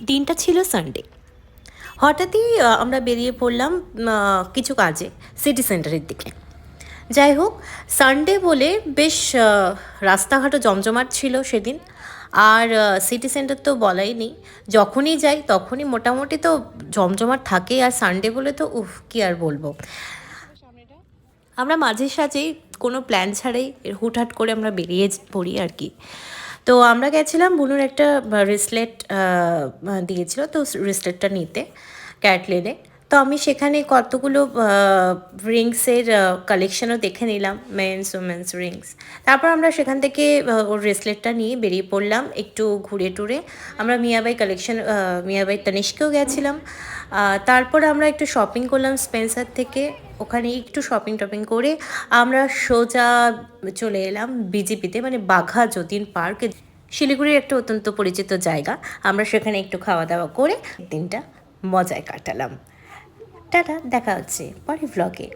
দিনটা ছিল সানডে। হঠাৎই আমরা বেরিয়ে পড়লাম কিছু কাজে সিটি সেন্টারের দিকে। যাই হোক, সানডে বলে বেশ রাস্তাঘাটও জমজমাট ছিল সেদিন। আর সিটি সেন্টার তো বলাই নেই, যখনই যাই তখনই মোটামুটি তো জমজমাট থাকেই। আর সানডে বলে তো কী আর বলবো। আমরা মাঝে সাঝেই কোনো প্ল্যান ছাড়াই হুটহাট করে আমরা বেরিয়ে পড়ি আর কি। তো আমরা গেছিলাম, বুনুর একটা রিসলেট দিয়েছিল, তো রিসলেটটা নিতে ক্যাটলেনে। তো আমি সেখানে কতগুলো রিংসের কালেকশনও দেখে নিলাম, মেন্স ওমেন্স রিংস। তারপর আমরা সেখান থেকে ওর রেসলেটটা নিয়ে বেরিয়ে পড়লাম একটু ঘুরে টুরে। আমরা মিয়াবাই কালেকশন, মিয়াবাই তানিষ্কেও গেছিলাম। তারপর আমরা একটু শপিং করলাম স্পেন্সার থেকে। ওখানে একটু শপিং টপিং করে আমরা সোজা চলে এলাম বিজেপিতে, মানে বাঘা যতীন পার্ক, শিলিগুড়ির একটা অত্যন্ত পরিচিত জায়গা। আমরা সেখানে একটু খাওয়া দাওয়া করে দিনটা মজায় কাটালাম। টাটা, দেখা হচ্ছে পরের ভ্লগে।